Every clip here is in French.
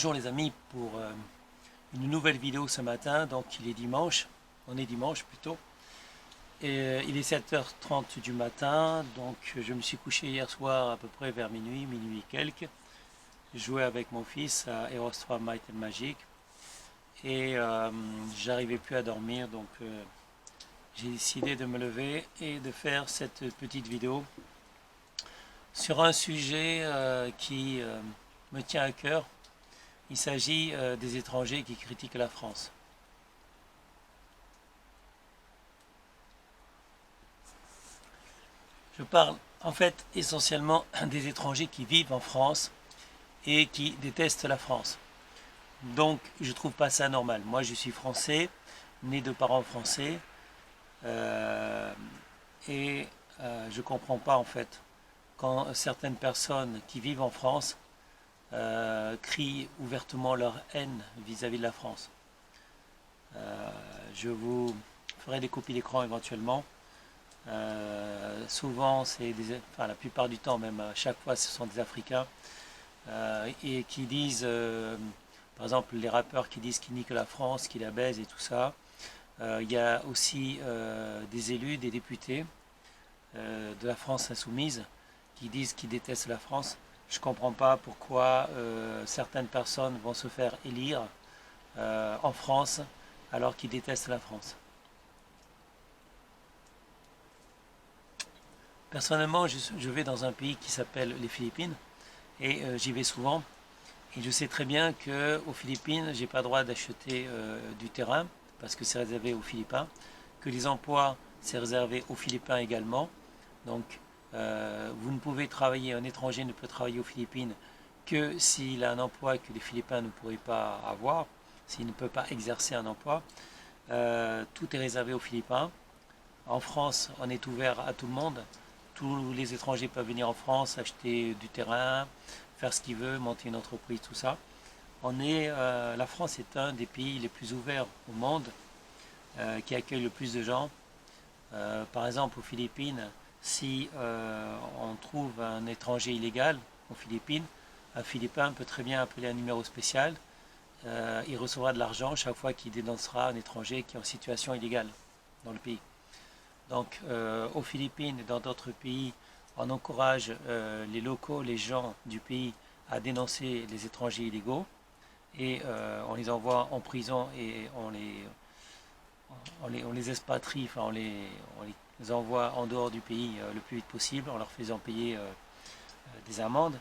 Bonjour les amis pour une nouvelle vidéo ce matin. Donc il est dimanche, on est dimanche plutôt, et il est 7h30 du matin. Donc je me suis couché hier soir à peu près vers minuit et quelques. Je jouais avec mon fils à Heroes 3 Might and Magic et j'arrivais plus à dormir, donc j'ai décidé de me lever et de faire cette petite vidéo sur un sujet qui me tient à cœur. Il s'agit des étrangers qui critiquent la France. Je parle en fait essentiellement des étrangers qui vivent en France et qui détestent la France. Donc je trouve pas ça normal. Moi je suis français, né de parents français, euh, et je comprends pas en fait quand certaines personnes qui vivent en France crient ouvertement leur haine vis-à-vis de la France. Je vous ferai des copies d'écran éventuellement. Souvent, enfin, la plupart du temps, même à chaque fois, ce sont des Africains et qui disent, par exemple, les rappeurs qui disent qu'ils niquent la France, qu'ils la baisent et tout ça. Il y a aussi des élus, des députés de la France insoumise qui disent qu'ils détestent la France. Je ne comprends pas pourquoi certaines personnes vont se faire élire en France alors qu'ils détestent la France. Personnellement, je vais dans un pays qui s'appelle les Philippines et j'y vais souvent. Et je sais très bien qu'aux Philippines, j'ai pas le droit d'acheter du terrain parce que c'est réservé aux Philippins, que les emplois, c'est réservé aux Philippins également. Donc, vous ne pouvez travailler, un étranger ne peut travailler aux Philippines que s'il a un emploi que les Philippins ne pourraient pas avoir, s'il ne peut pas exercer un emploi. Tout est réservé aux Philippins. En France, on est ouvert à tout le monde. Tous les étrangers peuvent venir en France, acheter du terrain, faire ce qu'ils veulent, monter une entreprise, tout ça. La France est un des pays les plus ouverts au monde, qui accueille le plus de gens. Par exemple, aux Philippines, si on trouve un étranger illégal aux Philippines, un Philippin peut très bien appeler un numéro spécial. Il recevra de l'argent chaque fois qu'il dénoncera un étranger qui est en situation illégale dans le pays. Donc aux Philippines et dans d'autres pays, on encourage les locaux, les gens du pays à dénoncer les étrangers illégaux et on les envoie en prison et on les expatrie, enfin on les envoie en dehors du pays le plus vite possible en leur faisant payer des amendes.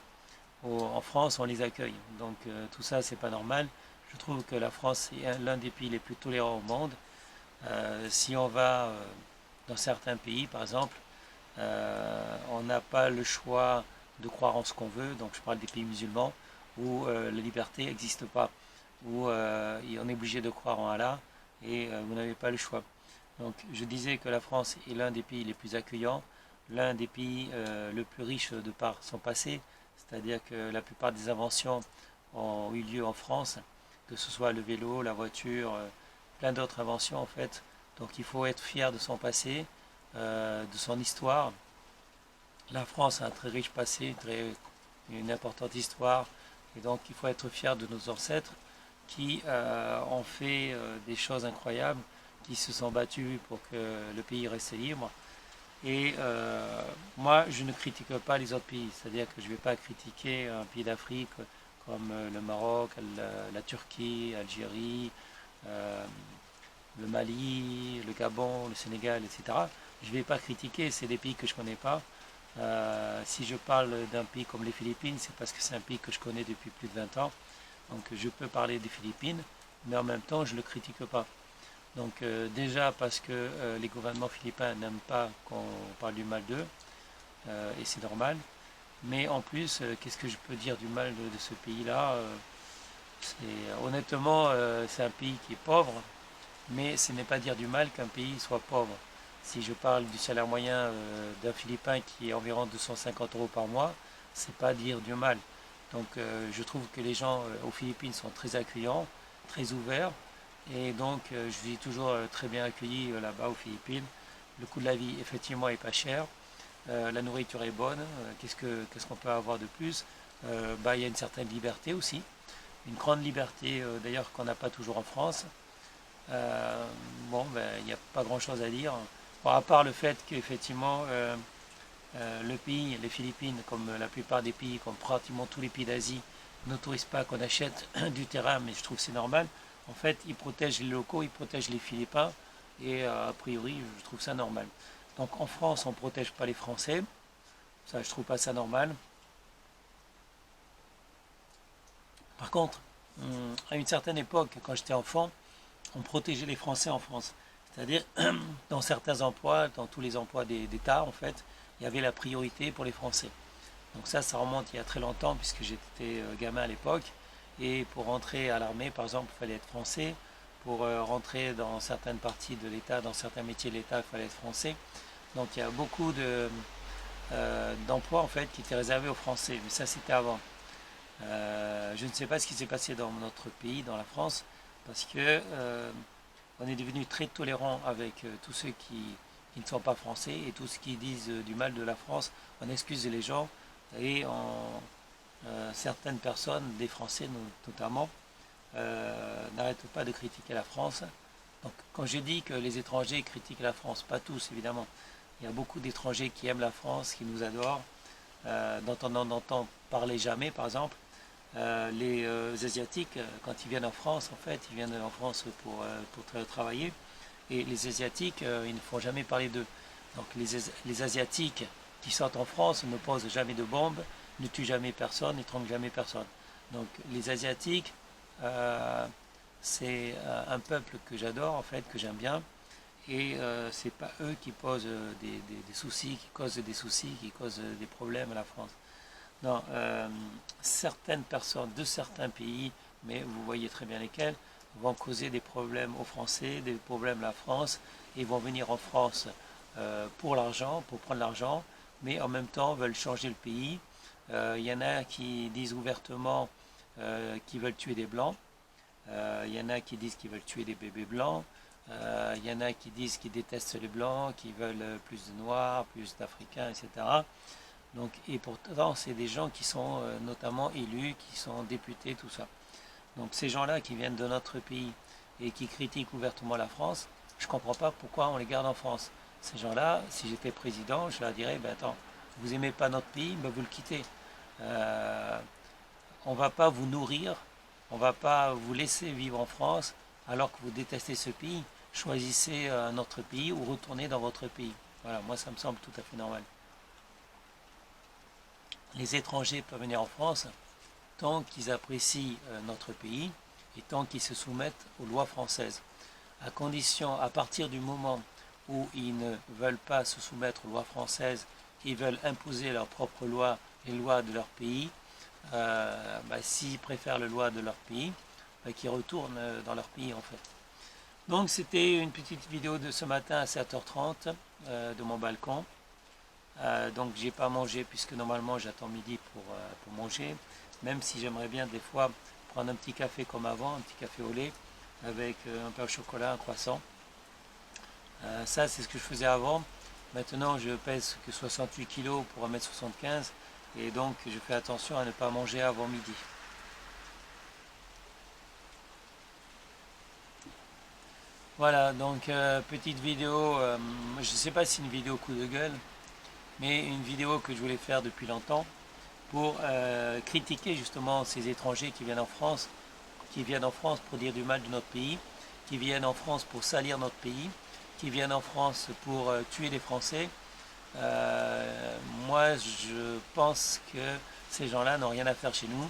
En France, on les accueille. Donc tout ça, c'est pas normal. Je trouve que la France est l'un des pays les plus tolérants au monde. Si on va dans certains pays, par exemple, on n'a pas le choix de croire en ce qu'on veut. Donc je parle des pays musulmans où la liberté n'existe pas, où on est obligé de croire en Allah et vous n'avez pas le choix. Donc je disais que la France est l'un des pays les plus accueillants, l'un des pays le plus riche de par son passé, c'est-à-dire que la plupart des inventions ont eu lieu en France, que ce soit le vélo, la voiture, plein d'autres inventions en fait. Donc il faut être fier de son passé, de son histoire. La France a un très riche passé, une importante histoire, et donc il faut être fier de nos ancêtres qui ont fait des choses incroyables, qui se sont battus pour que le pays reste libre. Et moi, je ne critique pas les autres pays, c'est-à-dire que je ne vais pas critiquer un pays d'Afrique comme le Maroc, la Turquie, l'Algérie, le Mali, le Gabon, le Sénégal, etc. Je ne vais pas critiquer, c'est des pays que je ne connais pas. Si je parle d'un pays comme les Philippines, c'est parce que c'est un pays que je connais depuis plus de 20 ans. Donc je peux parler des Philippines, mais en même temps, je ne le critique pas. Donc déjà parce que les gouvernements philippins n'aiment pas qu'on parle du mal d'eux, et c'est normal. Mais en plus, qu'est-ce que je peux dire du mal de ce pays-là honnêtement, c'est un pays qui est pauvre, mais ce n'est pas dire du mal qu'un pays soit pauvre. Si je parle du salaire moyen d'un Philippin qui est environ 250 euros par mois, c'est pas dire du mal. Donc je trouve que les gens aux Philippines sont très accueillants, très ouverts, et donc je suis toujours très bien accueilli là-bas aux Philippines. Le coût de la vie effectivement est pas cher, la nourriture est bonne. Qu'est-ce qu'on peut avoir de plus? Il y a une certaine liberté aussi. une grande liberté d'ailleurs qu'on n'a pas toujours en France. Bon, ben, il n'y a pas grand-chose à dire. Bon, à part le fait qu'effectivement, le pays, les Philippines, comme la plupart des pays, comme pratiquement tous les pays d'Asie, n'autorisent pas qu'on achète du terrain, mais je trouve que c'est normal. En fait, ils protègent les locaux, ils protègent les Philippins, et a priori, je trouve ça normal. Donc en France, on ne protège pas les Français, ça je trouve pas ça normal. Par contre, à une certaine époque, quand j'étais enfant, on protégeait les Français en France. C'est-à-dire, dans certains emplois, dans tous les emplois d'État, en fait, il y avait la priorité pour les Français. Donc ça remonte il y a très longtemps, puisque j'étais gamin à l'époque. Et pour rentrer à l'armée, par exemple, il fallait être français. Pour rentrer dans certaines parties de l'État, dans certains métiers de l'État, il fallait être français. Donc il y a beaucoup d'emplois en fait qui étaient réservés aux Français. Mais ça, c'était avant. Je ne sais pas ce qui s'est passé dans notre pays, dans la France, parce que on est devenu très tolérant avec tous ceux qui ne sont pas français et tous ceux qui disent du mal de la France. On excuse les gens et certaines personnes, des Français notamment, n'arrêtent pas de critiquer la France. Donc quand je dis que les étrangers critiquent la France, pas tous évidemment, il y a beaucoup d'étrangers qui aiment la France, qui nous adorent, dont on n'entend parler jamais par exemple. Les Asiatiques, quand ils viennent en France, en fait, ils viennent en France pour travailler. Et les Asiatiques, ils ne font jamais parler d'eux. Donc les Asiatiques qui sortent en France ne posent jamais de bombes, ne tuent jamais personne, n'étranglent jamais personne. Donc les Asiatiques, c'est un peuple que j'adore, en fait, que j'aime bien. Et c'est pas eux qui posent des soucis, qui causent des soucis, qui causent des problèmes à la France. Non, certaines personnes de certains pays, mais vous voyez très bien lesquels, vont causer des problèmes aux Français, des problèmes à la France, et vont venir en France pour l'argent, pour prendre l'argent, mais en même temps veulent changer le pays. Il y en a qui disent ouvertement qu'ils veulent tuer des blancs. Il y en a qui disent qu'ils veulent tuer des bébés blancs. Il y en a qui disent qu'ils détestent les blancs, qu'ils veulent plus de noirs, plus d'Africains, etc. Donc, et pourtant, c'est des gens qui sont notamment élus, qui sont députés, tout ça. Donc ces gens-là qui viennent de notre pays et qui critiquent ouvertement la France, je ne comprends pas pourquoi on les garde en France. Ces gens-là, si j'étais président, je leur dirais, ben attends, vous n'aimez pas notre pays, ben vous le quittez. Euh, on ne va pas vous nourrir, on ne va pas vous laisser vivre en France alors que vous détestez ce pays. Choisissez un autre pays ou retournez dans votre pays. Voilà, moi ça me semble tout à fait normal. Les étrangers peuvent venir en France tant qu'ils apprécient notre pays et tant qu'ils se soumettent aux lois françaises. À condition, à partir du moment où ils ne veulent pas se soumettre aux lois françaises, ils veulent imposer leurs propres lois, les lois de leur pays, s'ils préfèrent les lois de leur pays, qu'ils retournent dans leur pays en fait. Donc c'était une petite vidéo de ce matin à 7h30 de mon balcon. Donc j'ai pas mangé puisque normalement j'attends midi pour manger, même si j'aimerais bien des fois prendre un petit café comme avant, un petit café au lait avec un pain au chocolat, un croissant. Ça c'est ce que je faisais avant. Maintenant je pèse que 68 kg pour 1m75 et donc je fais attention à ne pas manger avant midi. Voilà, donc petite vidéo, je ne sais pas si c'est une vidéo coup de gueule, mais une vidéo que je voulais faire depuis longtemps pour critiquer justement ces étrangers qui viennent en France pour dire du mal de notre pays, qui viennent en France pour salir notre pays, qui viennent en France pour tuer les Français. Moi, je pense que ces gens-là n'ont rien à faire chez nous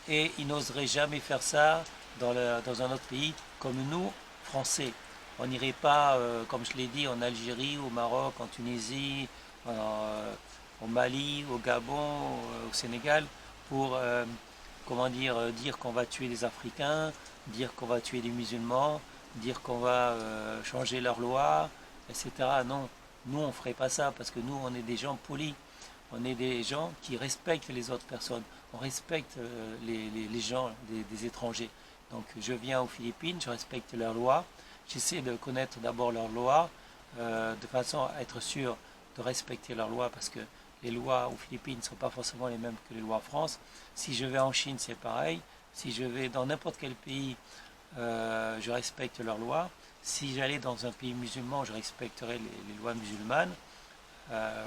et ils n'oseraient jamais faire ça dans un autre pays comme nous, Français. On n'irait pas, comme je l'ai dit, en Algérie, au Maroc, en Tunisie, au Mali, au Gabon, au Sénégal, pour dire qu'on va tuer les Africains, dire qu'on va tuer les musulmans, dire qu'on va changer leurs lois, etc. Non, nous on ne ferait pas ça parce que nous on est des gens polis, on est des gens qui respectent les autres personnes, on respecte les gens, des étrangers. Donc je viens aux Philippines, je respecte leurs lois, j'essaie de connaître d'abord leurs lois, de façon à être sûr de respecter leurs lois parce que les lois aux Philippines ne sont pas forcément les mêmes que les lois en France. Si je vais en Chine, c'est pareil. Si je vais dans n'importe quel pays, je respecte leurs lois. Si j'allais dans un pays musulman, je respecterais les lois musulmanes.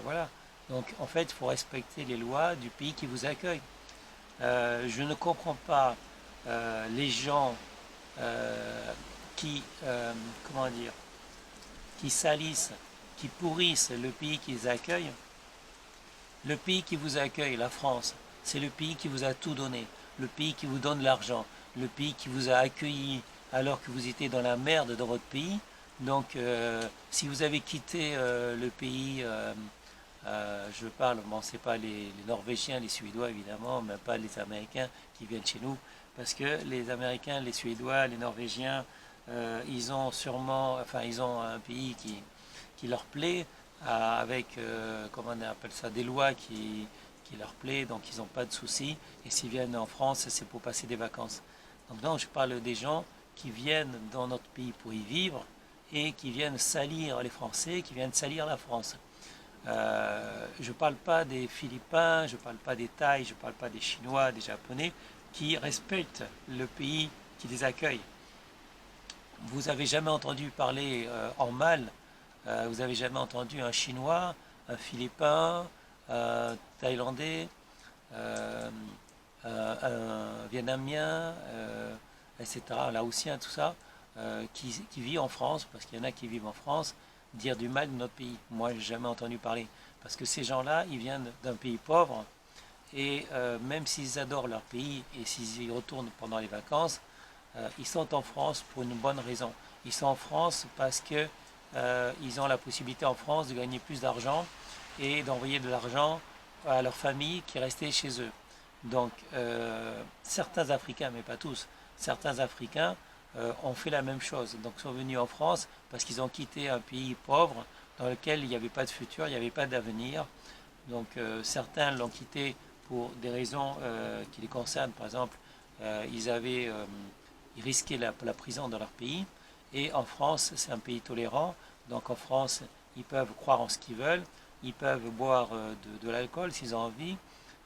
Voilà. Donc en fait, il faut respecter les lois du pays qui vous accueille. Je ne comprends pas les gens qui, comment dire, qui salissent, qui pourrissent le pays qu'ils accueillent. Le pays qui vous accueille, la France, c'est le pays qui vous a tout donné, le pays qui vous donne l'argent, le pays qui vous a accueilli alors que vous étiez dans la merde dans votre pays. Donc, si vous avez quitté le pays, je parle, bon, c'est pas les Norvégiens, les Suédois évidemment, mais pas les Américains qui viennent chez nous, parce que les Américains, les Suédois, les Norvégiens, ils ont sûrement, enfin, ils ont un pays qui leur plaît, avec, comment on appelle ça, des lois qui leur plaît, donc ils n'ont pas de soucis. Et s'ils viennent en France, c'est pour passer des vacances. Donc non, je parle des gens qui viennent dans notre pays pour y vivre et qui viennent salir les Français, qui viennent salir la France. Je ne parle pas des Philippins, je ne parle pas des Thaïs, je ne parle pas des Chinois, des Japonais, qui respectent le pays qui les accueille. Vous n'avez jamais entendu parler en mal, vous n'avez jamais entendu un Chinois, un Philippin, un Thaïlandais, un Vietnamien, etc., un Laotien, tout ça, qui vit en France, parce qu'il y en a qui vivent en France, dire du mal de notre pays. Moi, je n'ai jamais entendu parler. Parce que ces gens-là, ils viennent d'un pays pauvre, et même s'ils adorent leur pays, et s'ils y retournent pendant les vacances, ils sont en France pour une bonne raison. Ils sont en France parce que ils ont la possibilité en France de gagner plus d'argent et d'envoyer de l'argent à leur famille qui est restée chez eux. Donc certains Africains, mais pas tous, certains Africains ont fait la même chose. Donc sont venus en France parce qu'ils ont quitté un pays pauvre dans lequel il n'y avait pas de futur, il n'y avait pas d'avenir. Donc certains l'ont quitté pour des raisons qui les concernent. Par exemple, ils risquaient la prison dans leur pays. Et en France, c'est un pays tolérant. Donc en France, ils peuvent croire en ce qu'ils veulent. Ils peuvent boire de l'alcool s'ils ont envie.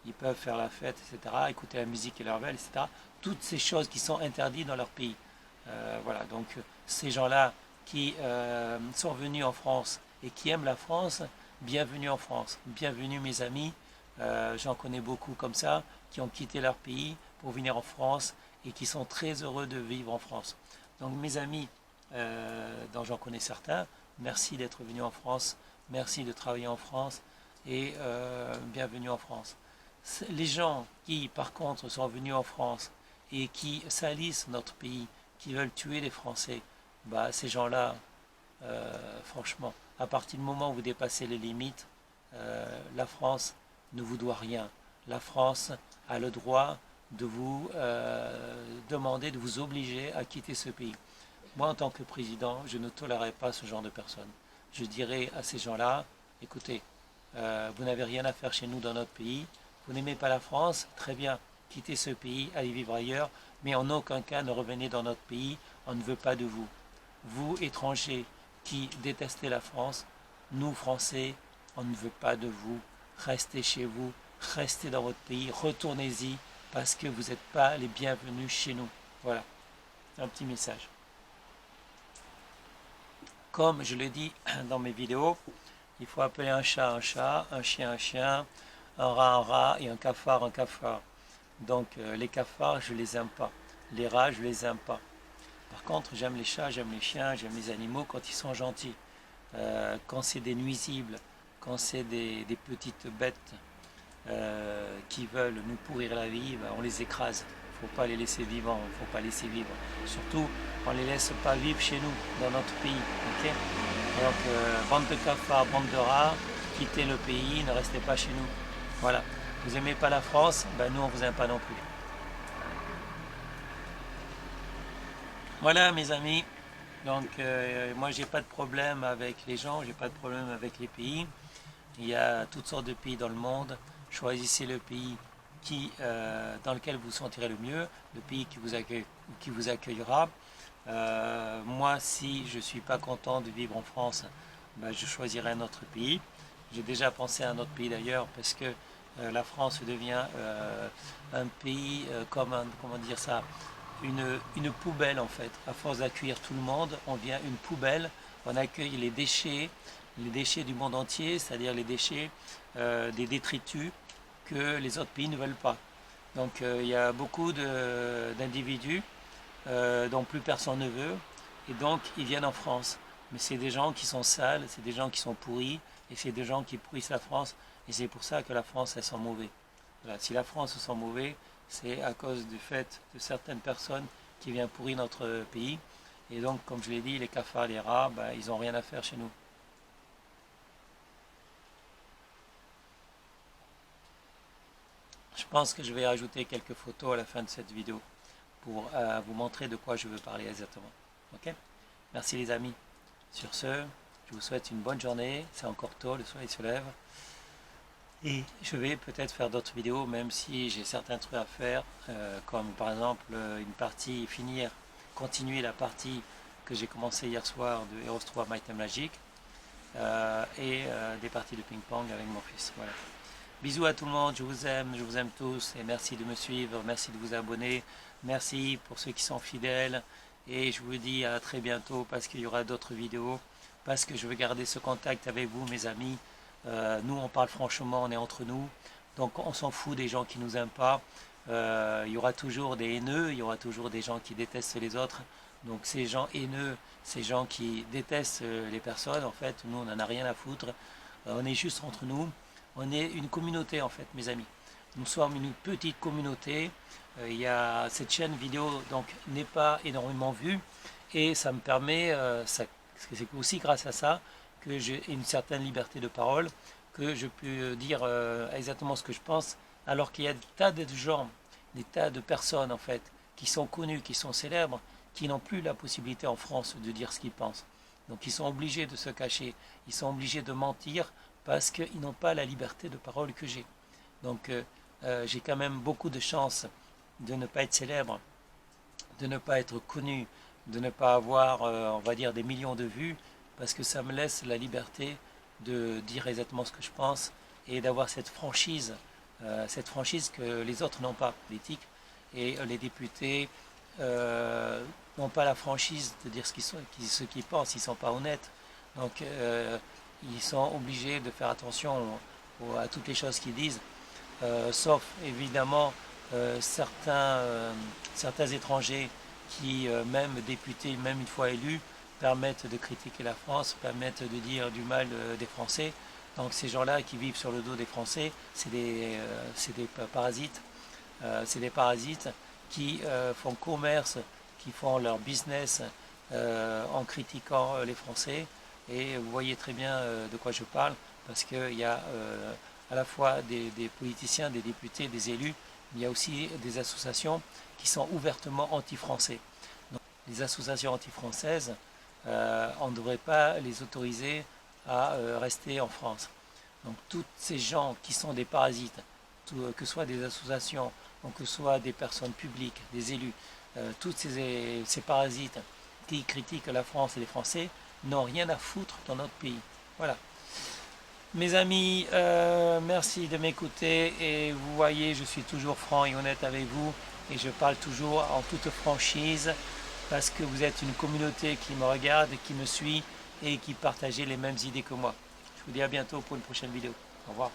Ils peuvent faire la fête, etc. Écouter la musique qu'ils leur veulent, etc. Toutes ces choses qui sont interdites dans leur pays. Voilà, donc ces gens-là qui sont venus en France et qui aiment la France, bienvenue en France. Bienvenue mes amis. J'en connais beaucoup comme ça, qui ont quitté leur pays pour venir en France et qui sont très heureux de vivre en France. Donc mes amis, dont j'en connais certains, merci d'être venus en France, merci de travailler en France et bienvenue en France. Les gens qui par contre sont venus en France et qui salissent notre pays, qui veulent tuer les Français, bah, ces gens-là, franchement, à partir du moment où vous dépassez les limites, la France ne vous doit rien. La France a le droit de vous demander, de vous obliger à quitter ce pays. Moi, en tant que président, je ne tolérerai pas ce genre de personnes. Je dirais à ces gens-là, écoutez, vous n'avez rien à faire chez nous dans notre pays, vous n'aimez pas la France, très bien, quittez ce pays, allez vivre ailleurs, mais en aucun cas ne revenez dans notre pays, on ne veut pas de vous. Vous, étrangers, qui détestez la France, nous, Français, on ne veut pas de vous. Restez chez vous, restez dans votre pays, retournez-y, parce que vous n'êtes pas les bienvenus chez nous. Voilà, un petit message. Comme je le dis dans mes vidéos, il faut appeler un chat, un chien, un rat et un cafard, un cafard. Donc les cafards, je les aime pas. Les rats, je les aime pas. Par contre, j'aime les chats, j'aime les chiens, j'aime les animaux quand ils sont gentils. Quand c'est des nuisibles, quand c'est des petites bêtes qui veulent nous pourrir la vie, ben, on les écrase. Il ne faut pas les laisser vivants, il ne faut pas laisser vivre. Surtout, on ne les laisse pas vivre chez nous, dans notre pays. Okay, donc, bande de cafards, bande de rats, quittez le pays, ne restez pas chez nous. Voilà. Vous n'aimez pas la France, ben nous on ne vous aime pas non plus. Voilà mes amis. Donc moi j'ai pas de problème avec les gens, j'ai pas de problème avec les pays. Il y a toutes sortes de pays dans le monde. Choisissez le pays dans lequel vous vous sentirez le mieux, le pays qui vous accueillera. Moi, si je ne suis pas content de vivre en France, ben, je choisirai un autre pays. J'ai déjà pensé à un autre pays d'ailleurs parce que La France devient un pays, comment dire ça, une poubelle en fait. À force d'accueillir tout le monde, on devient une poubelle. On accueille les déchets du monde entier, c'est-à-dire les déchets des détritus que les autres pays ne veulent pas. Donc il y a beaucoup d'individus dont plus personne ne veut, et donc ils viennent en France. Mais c'est des gens qui sont sales, c'est des gens qui sont pourris, et c'est des gens qui pourrissent la France, et c'est pour ça que la France, elle sent mauvais. Voilà. Si la France sent mauvais, c'est à cause du fait de certaines personnes qui viennent pourrir notre pays. Et donc, comme je l'ai dit, les cafards, les rats, ben, ils n'ont rien à faire chez nous. Je pense que je vais ajouter quelques photos à la fin de cette vidéo pour vous montrer de quoi je veux parler exactement. Ok? Merci les amis. Sur ce, je vous souhaite une bonne journée. C'est encore tôt, le soleil se lève. Et je vais peut-être faire d'autres vidéos, même si j'ai certains trucs à faire, comme par exemple une partie, continuer la partie que j'ai commencé hier soir de Heroes 3 My Time Magic, et des parties de ping-pong avec mon fils. Voilà. Bisous à tout le monde, je vous aime tous, et merci de me suivre, merci de vous abonner, merci pour ceux qui sont fidèles, et je vous dis à très bientôt parce qu'il y aura d'autres vidéos, parce que je veux garder ce contact avec vous mes amis. Nous on parle franchement, on est entre nous, donc on s'en fout des gens qui nous aiment pas. Il y aura toujours des haineux, il y aura toujours des gens qui détestent les autres, donc ces gens haineux, ces gens qui détestent les personnes, en fait nous on n'en a rien à foutre. On est juste entre nous, on est une communauté en fait mes amis, nous sommes une petite communauté. Il y a cette chaîne vidéo donc n'est pas énormément vue, et ça me permet, c'est aussi grâce à ça que j'ai une certaine liberté de parole, que je peux dire exactement ce que je pense, alors qu'il y a des tas de gens, des tas de personnes en fait, qui sont connues, qui sont célèbres, qui n'ont plus la possibilité en France de dire ce qu'ils pensent. Donc ils sont obligés de se cacher, ils sont obligés de mentir parce qu'ils n'ont pas la liberté de parole que j'ai. Donc j'ai quand même beaucoup de chance de ne pas être célèbre, de ne pas être connu, de ne pas avoir, on va dire, des millions de vues, parce que ça me laisse la liberté de dire exactement ce que je pense et d'avoir cette franchise que les autres n'ont pas, politique. Et les députés n'ont pas la franchise de dire ce qu'ils pensent, ils ne sont pas honnêtes. Donc ils sont obligés de faire attention à toutes les choses qu'ils disent, sauf évidemment certains étrangers qui, même députés, même une fois élus, permettent de critiquer la France, permettent de dire du mal des Français. Donc ces gens-là qui vivent sur le dos des Français, c'est des parasites. C'est des parasites qui font commerce, qui font leur business en critiquant les Français. Et vous voyez très bien de quoi je parle, parce qu'il y a à la fois des politiciens, des députés, des élus, mais il y a aussi des associations qui sont ouvertement anti-français. Les associations anti-françaises, on ne devrait pas les autoriser à rester en France. Donc tous ces gens qui sont des parasites, que ce soit des associations, donc que ce soit des personnes publiques, des élus, tous ces parasites qui critiquent la France et les Français n'ont rien à foutre dans notre pays. Voilà. Mes amis, merci de m'écouter, et vous voyez, je suis toujours franc et honnête avec vous, et je parle toujours en toute franchise parce que vous êtes une communauté qui me regarde, qui me suit et qui partage les mêmes idées que moi. Je vous dis à bientôt pour une prochaine vidéo. Au revoir.